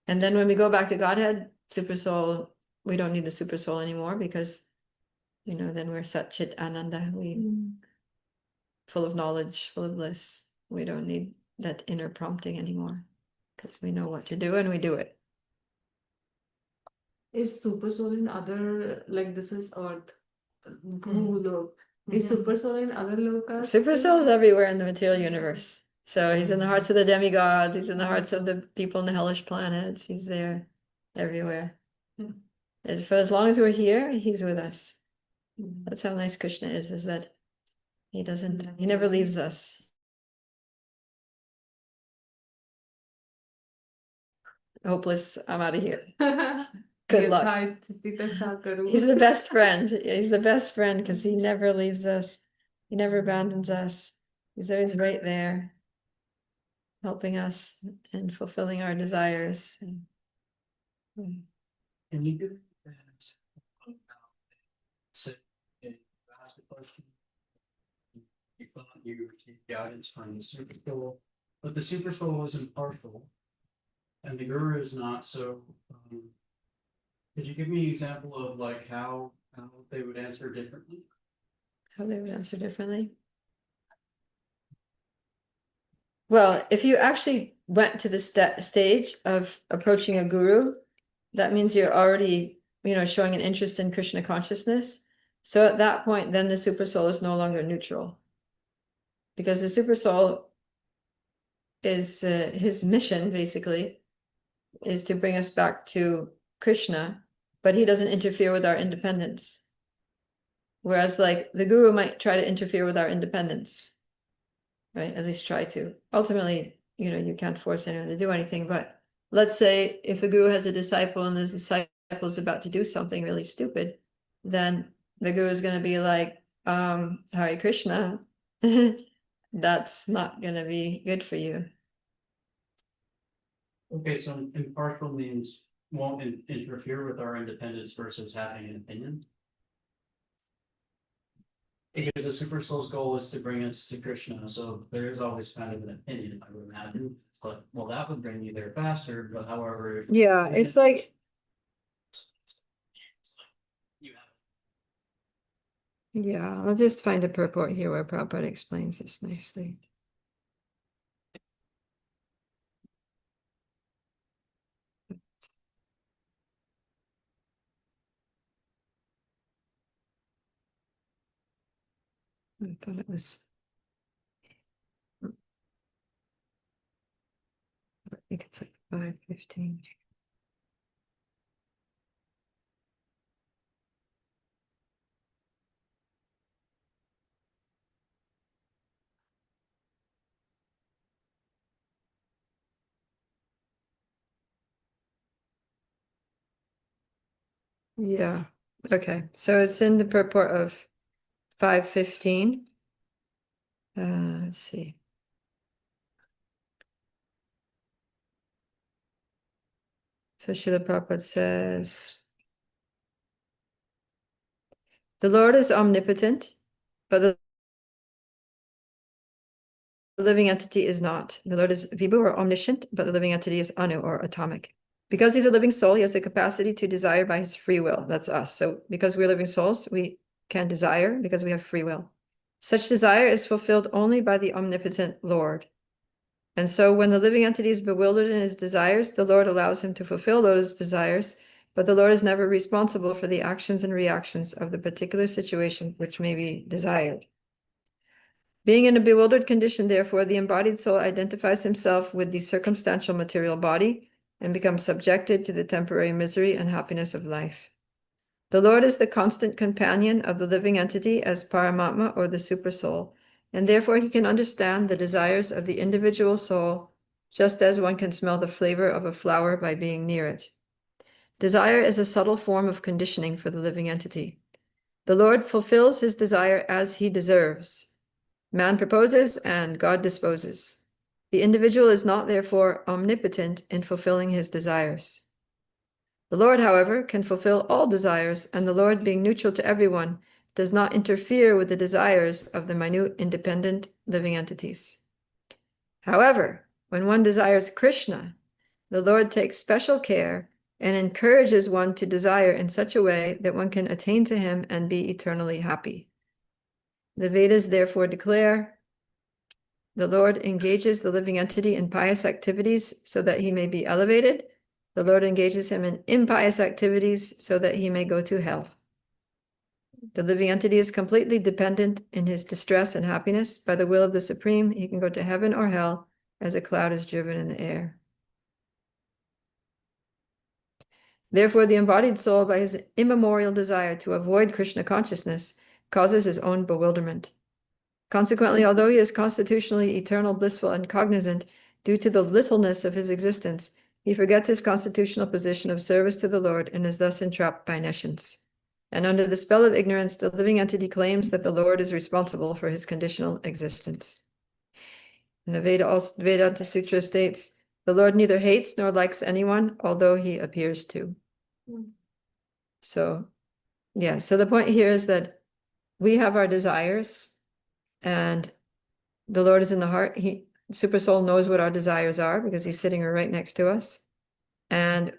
And then when we go back to Godhead, super soul, we don't need the super soul anymore, because then we're Satchit Ananda. We Mm. full of knowledge, full of bliss. We don't need that inner prompting anymore because we know what to do and we do it. Is super soul in other, like this is Earth, Bhulok. Is Mhm. super soul in other lokas? Super soul is everywhere in the material universe. So he's in the hearts of the demigods, he's in the hearts of the people in the hellish planets, he's there everywhere. For as long as we're here, he's with us. That's how nice Krishna is that he never leaves us. Hopeless, I'm out of here. Good luck. He's the best friend. He's the best friend because he never leaves us. He never abandons us. He's always right there, helping us and fulfilling our desires. Can you do that? So, if you ask a question, you thought you received guidance from the super soul, but the super soul is impartial, and the guru is not. So, could you give me an example of like how they would answer differently? How they would answer differently? Well, if you actually went to the stage of approaching a guru, that means you're already, showing an interest in Krishna consciousness. So at that point, then the super soul is no longer neutral. Because the super soul is his mission, basically, is to bring us back to Krishna, but he doesn't interfere with our independence. Whereas, like, the guru might try to interfere with our independence, right? At least try to. Ultimately, you can't force anyone to do anything, but let's say if a guru has a disciple and this disciple is about to do something really stupid, then the guru is going to be like, Hare Krishna, that's not going to be good for you. Okay, so impartial means won't interfere with our independence versus having an opinion. Because the super soul's goal is to bring us to Krishna, so there is always kind of an opinion, I would imagine. It's like, well, that would bring you there faster, but however. Yeah, it's like, You yeah, I'll just find a purport here where Prabhupada explains this nicely. I thought it was. I think it's like 5:15. Yeah, okay, so it's in the purport of 5:15. Let's see. So Srila Prabhupada says, the Lord is omnipotent, but the living entity is not. The Lord is Vibhu or omniscient, but the living entity is Anu or atomic. Because he's a living soul, he has the capacity to desire by his free will. That's us. So because we're living souls, we can desire because we have free will. Such desire is fulfilled only by the omnipotent Lord. And so when the living entity is bewildered in his desires, the Lord allows him to fulfill those desires, but the Lord is never responsible for the actions and reactions of the particular situation which may be desired. Being in a bewildered condition, therefore, the embodied soul identifies himself with the circumstantial material body and becomes subjected to the temporary misery and happiness of life. The Lord is the constant companion of the living entity as Paramatma or the Supersoul, and therefore he can understand the desires of the individual soul, just as one can smell the flavor of a flower by being near it. Desire is a subtle form of conditioning for the living entity. The Lord fulfills his desire as he deserves. Man proposes and God disposes. The individual is not therefore omnipotent in fulfilling his desires. The Lord, however, can fulfill all desires, and the Lord, being neutral to everyone, does not interfere with the desires of the minute independent living entities. However, when one desires Krishna, the Lord takes special care and encourages one to desire in such a way that one can attain to him and be eternally happy. The Vedas therefore declare the Lord engages the living entity in pious activities so that he may be elevated. The Lord engages him in impious activities so that he may go to hell. The living entity is completely dependent in his distress and happiness. By the will of the Supreme, he can go to heaven or hell as a cloud is driven in the air. Therefore, the embodied soul, by his immemorial desire to avoid Krishna consciousness, causes his own bewilderment. Consequently, although he is constitutionally eternal, blissful, and cognizant, due to the littleness of his existence, he forgets his constitutional position of service to the Lord and is thus entrapped by nescience. And under the spell of ignorance, the living entity claims that the Lord is responsible for his conditional existence. And the Vedanta Sutra states, the Lord neither hates nor likes anyone, although he appears to. So, yeah, so the point here is that we have our desires, and the Lord is in the heart. Super Soul knows what our desires are because he's sitting right next to us. And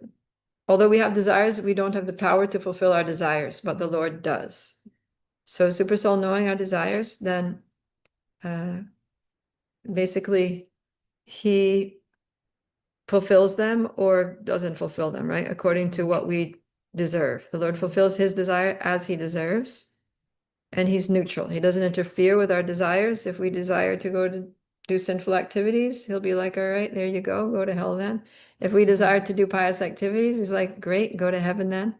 although we have desires, we don't have the power to fulfill our desires, but the Lord does. So Super Soul knowing our desires, then basically he fulfills them or doesn't fulfill them, right? According to what we deserve. The Lord fulfills his desire as he deserves, and he's neutral. He doesn't interfere with our desires. If we desire to go to do sinful activities, he'll be like, all right, there you go to hell then. If we desire to do pious activities, he's like, great, go to heaven then.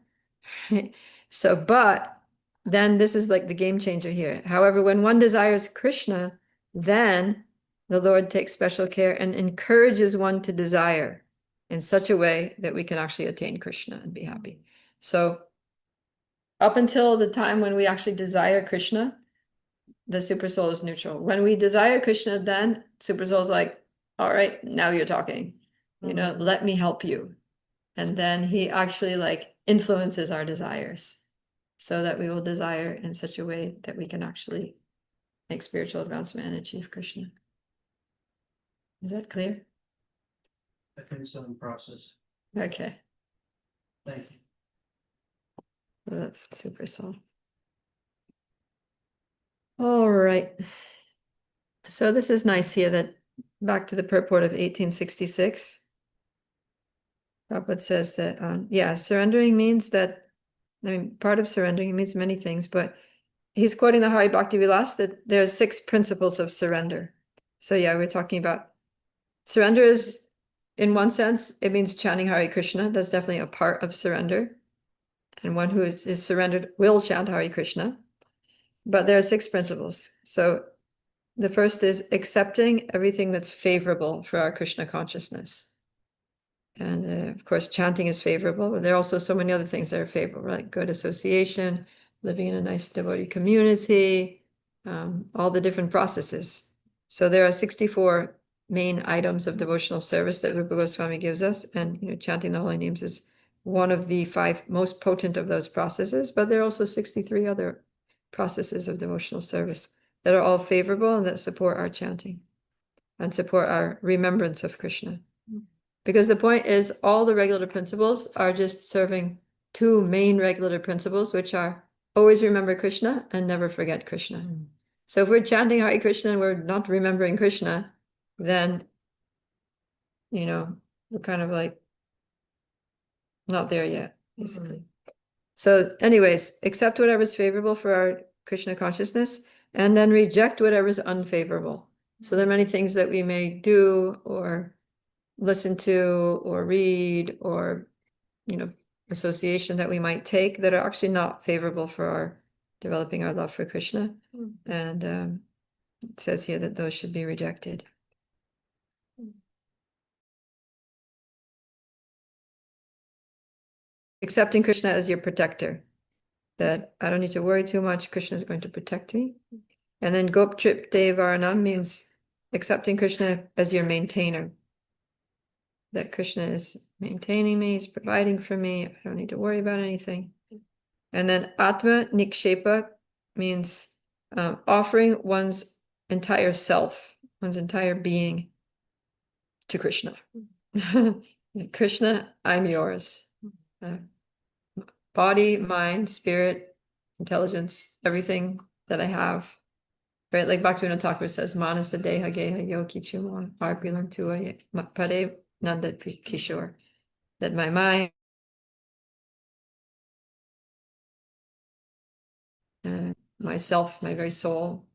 So, but then this is like the game changer here. However, when one desires Krishna, then the Lord takes special care and encourages one to desire in such a way that we can actually attain Krishna and be happy. So up until the time when we actually desire Krishna, the Super Soul is neutral. When we desire Krishna, then Super Soul is like, all right, now you're talking, let me help you. And then he actually like influences our desires so that we will desire in such a way that we can actually make spiritual advancement and achieve Krishna. Is that clear? I think it's still in process. Okay, Thank you. well, that's Super Soul. All right. So this is nice here that back to the purport of 1866. Prabhupada says that, surrendering means that, part of surrendering means many things, but he's quoting the Hari Bhakti Vilas that there are 6 principles of surrender. So yeah, we're talking about surrender is, in one sense, it means chanting Hare Krishna. That's definitely a part of surrender. And one who is surrendered will chant Hare Krishna. But there are 6 principles. So the first is accepting everything that's favorable for our Krishna consciousness. And of course, chanting is favorable, but there are also so many other things that are favorable, like good association, living in a nice devotee community, all the different processes. So there are 64 main items of devotional service that Rupa Goswami gives us, and chanting the holy names is one of the 5 most potent of those processes, but there are also 63 other processes of devotional service that are all favorable and that support our chanting and support our remembrance of Krishna. Because the point is, all the regulative principles are just serving 2 main regulative principles, which are always remember Krishna and never forget Krishna. So if we're chanting Hare Krishna and we're not remembering Krishna, then, we're kind of like not there yet, basically. So anyways, accept whatever's favorable for our Krishna consciousness and then reject whatever's unfavorable. So there are many things that we may do or listen to or read or association that we might take that are actually not favorable for our developing our love for Krishna. And it says here that those should be rejected. Accepting Krishna as your protector, that I don't need to worry too much, Krishna is going to protect me. And then Gop Trip De Varanam means accepting Krishna as your maintainer, that Krishna is maintaining me, he's providing for me, I don't need to worry about anything. And then Atma Nikshepa means offering one's entire self, one's entire being to Krishna. Krishna, I'm yours. body, mind, spirit, intelligence, everything that I have. Right, like Bhaktivinoda Thakur says, Manasa Deha Geha Yogi Chuma Arpilam Tua Pare Nanda Kishore. That my mind, myself, my very soul,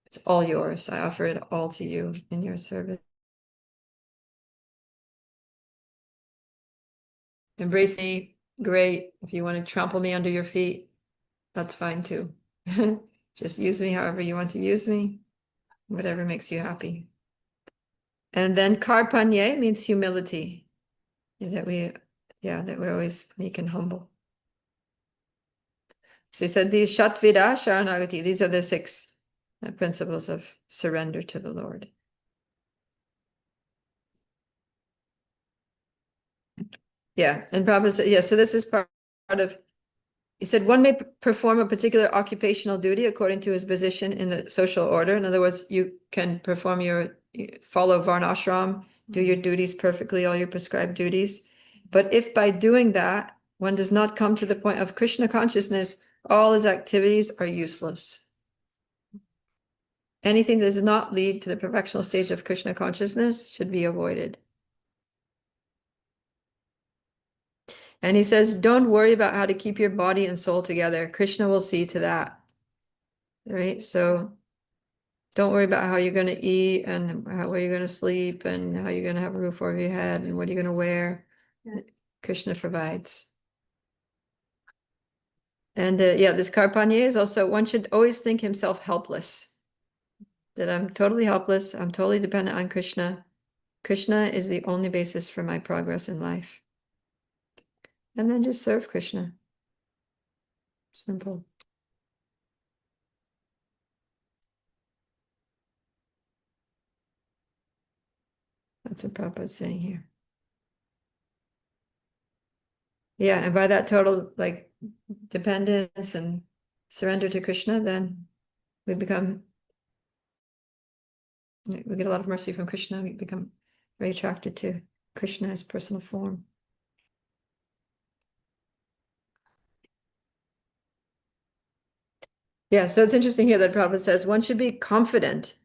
it's all yours. I offer it all to you in your service. Embrace me, great. If you want to trample me under your feet, that's fine too. Just use me however you want to use me, whatever makes you happy. And then karpanye means humility. That we're always meek and humble. So he said these Shatvida Sharanagati, these are the 6 principles of surrender to the Lord. Yeah, and Prabhupada said, yeah, so this is part of, he said one may perform a particular occupational duty according to his position in the social order. In other words, you can perform follow Varnashram, do your duties perfectly, all your prescribed duties. But if by doing that, one does not come to the point of Krishna consciousness, all his activities are useless. Anything that does not lead to the perfectional stage of Krishna consciousness should be avoided. And he says, don't worry about how to keep your body and soul together. Krishna will see to that. Right? So don't worry about how you're going to eat and where you're going to sleep and how you're going to have a roof over your head and what you're going to wear. Yeah. Krishna provides. And this Karpanye is also, one should always think himself helpless. That I'm totally helpless. I'm totally dependent on Krishna. Krishna is the only basis for my progress in life. And then just serve Krishna. Simple. That's what Prabhupada's saying here. Yeah, and by that total dependence and surrender to Krishna, then we get a lot of mercy from Krishna. We become very attracted to Krishna as personal form. Yeah, so it's interesting here that Prabhupada says one should be confident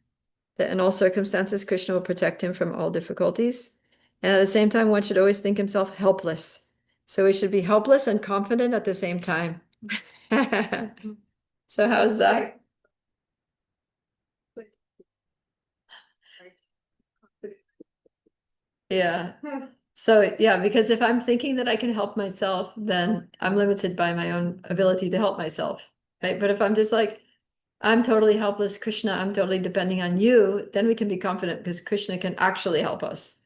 that in all circumstances Krishna will protect him from all difficulties. And at the same time, one should always think himself helpless. So we should be helpless and confident at the same time. So how's that? Yeah. So yeah, because if I'm thinking that I can help myself, then I'm limited by my own ability to help myself. Right. But if I'm just like, I'm totally helpless, Krishna, I'm totally depending on you, then we can be confident because Krishna can actually help us.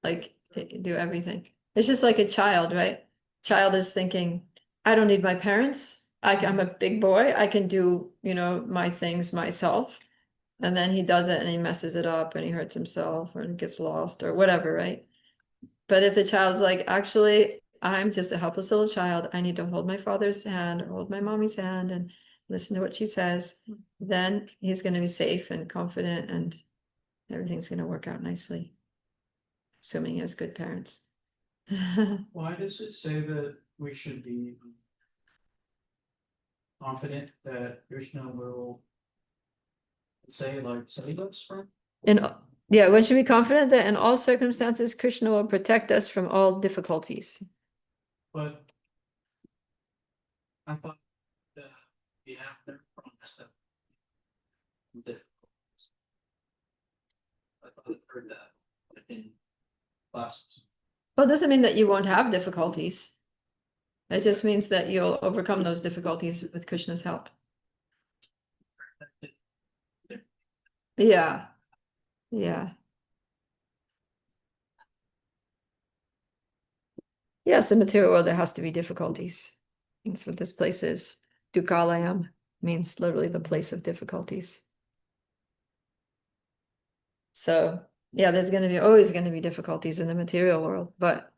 Do everything. It's just like a child, right? Child is thinking, I don't need my parents. I'm a big boy. I can do, my things myself. And then he does it and he messes it up and he hurts himself or gets lost or whatever, right? But if the child's like, actually, I'm just a helpless little child. I need to hold my father's hand or hold my mommy's hand and listen to what she says, then he's going to be safe and confident and everything's going to work out nicely. Assuming he has good parents. Why does it say that we should be confident that Krishna will save us from? One should be confident that in all circumstances, Krishna will protect us from all difficulties. But I thought that we have never promised that difficulties. I thought I've heard that in classes. Well, it doesn't mean that you won't have difficulties. It just means that you'll overcome those difficulties with Krishna's help. Yeah. Yeah. Yes, in material world, there has to be difficulties. That's what this place is. Dukalayam means literally the place of difficulties. So yeah, there's always going to be difficulties in the material world, but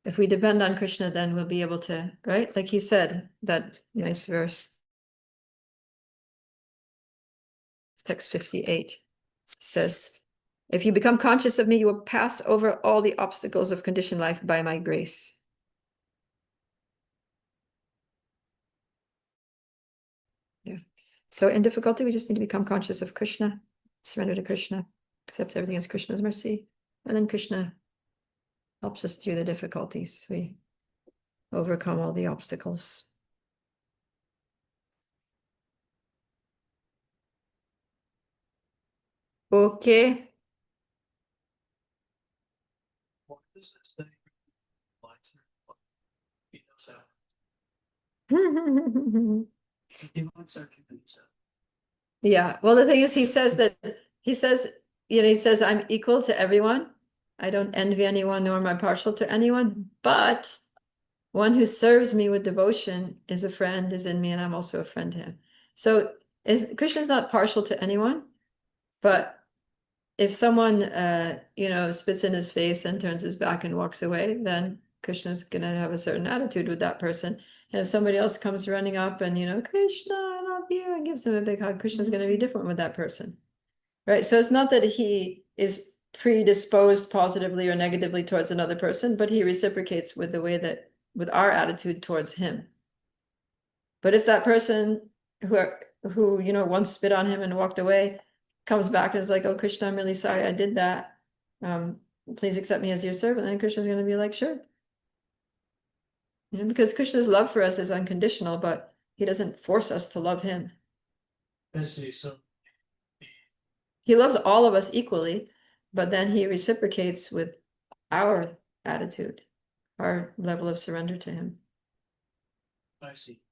if we depend on Krishna, then we'll be able to, right? Like he said, that nice verse. Text 58 says, if you become conscious of me, you will pass over all the obstacles of conditioned life by my grace. So in difficulty, we just need to become conscious of Krishna, surrender to Krishna, accept everything as Krishna's mercy, and then Krishna helps us through the difficulties. We overcome all the obstacles. Okay. What does it say? Likes her? He knows how. He likes her to himself. Yeah, well, the thing is, he says, he says, I'm equal to everyone. I don't envy anyone, nor am I partial to anyone, but one who serves me with devotion is a friend, is in me, and I'm also a friend to him. So Krishna's not partial to anyone, but if someone spits in his face and turns his back and walks away, then Krishna's gonna have a certain attitude with that person. And if somebody else comes running up and Krishna, I love you, and gives him a big hug, Krishna's gonna be different with that person. Right? So it's not that he is predisposed positively or negatively towards another person, but he reciprocates with the way that with our attitude towards him. But if that person who once spit on him and walked away comes back and is like, oh Krishna, I'm really sorry I did that. Please accept me as your servant, then Krishna's gonna be like, sure. Because Krishna's love for us is unconditional, but he doesn't force us to love him. I see, so He loves all of us equally, but then he reciprocates with our attitude, our level of surrender to him. I see.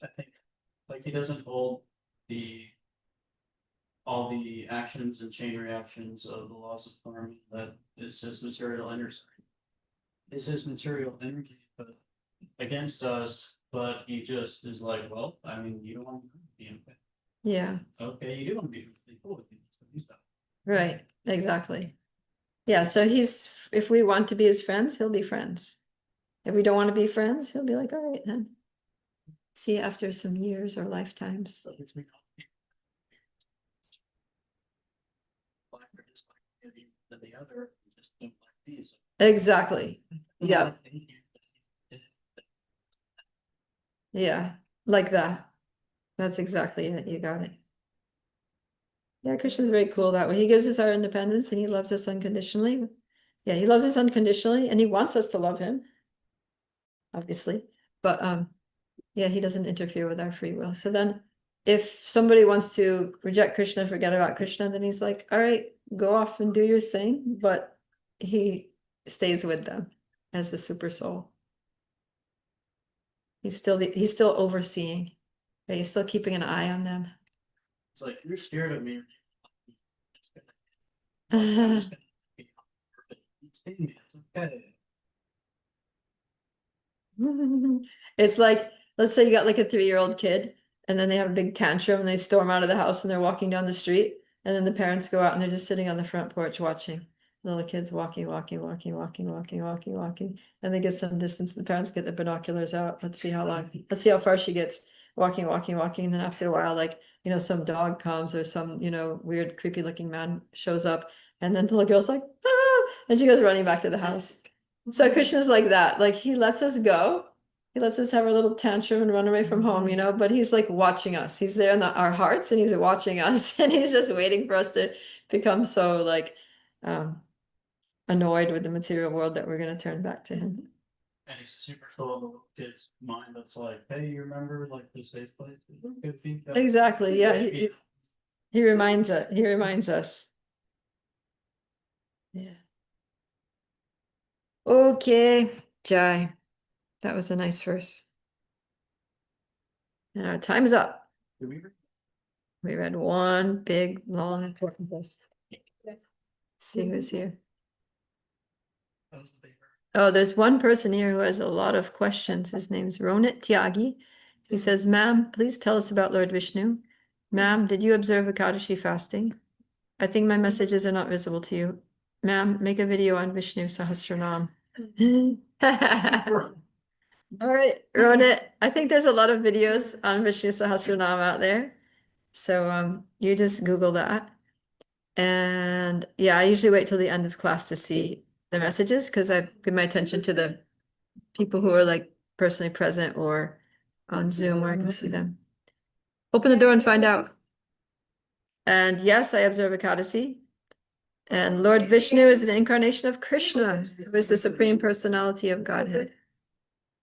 I think like he doesn't hold all the actions and chain reactions of the laws of karma. That is his material energy. Is his material energy but against us, but he just is like, well, I mean, you don't want to be in bed. Yeah, Okay, you do want to be cool with you, so you stop. right, exactly. Yeah, so if we want to be his friends, he'll be friends. If we don't want to be friends, he'll be like, all right then. See you after some years or lifetimes. So which we don't like or dislike any than the other, we just don't like these. Exactly. Yeah, yeah, like that. That's exactly it. You got it. Yeah, Krishna's very cool that way. He gives us our independence and he loves us unconditionally. Yeah, he loves us unconditionally and he wants us to love him, obviously. But yeah, he doesn't interfere with our free will. So then if somebody wants to reject Krishna, forget about Krishna, then he's like, all right, go off and do your thing, but he stays with them as the super soul. He's still overseeing, right? He's still keeping an eye on them. It's like you're scared of me. It's okay. It's like, let's say you got like a 3-year-old kid and then they have a big tantrum and they storm out of the house and they're walking down the street. And then the parents go out and they're just sitting on the front porch watching little kids walking. And they get some distance. The parents get the binoculars out. Let's see how long, let's see how far she gets walking. And then after a while, like, some dog comes or some, weird, creepy looking man shows up. And then the little girl's like, ah, and she goes running back to the house. So Krishna's like that, like he lets us go. He lets us have our little tantrum and run away from home, but he's like watching us. He's there in our hearts and he's watching us and he's just waiting for us to become so like annoyed with the material world that we're going to turn back to him. And he's super full of the little kid's mind that's like, hey, you remember like this space place? Good feedback. Exactly. Yeah. He reminds us. He reminds us. Yeah. Okay, Jai. That was a nice verse. And our time's up. Did we read? We read one big, long, important verse. See who's here. That was the paper. Oh, there's one person here who has a lot of questions. His name's Ronit Tyagi. He says, ma'am, please tell us about Lord Vishnu. Ma'am, did you observe Ekadashi fasting? I think my messages are not visible to you. Ma'am, make a video on Vishnu Sahasranam. All right, Ronit. I think there's a lot of videos on Vishnu Sahasranam out there. So you just Google that. And yeah, I usually wait till the end of class to see the messages because I pay my attention to the people who are like personally present or on Zoom where I can see them. Open the door and find out. And yes, I observe Ekadasi. And Lord Vishnu is an incarnation of Krishna, who is the Supreme Personality of Godhead.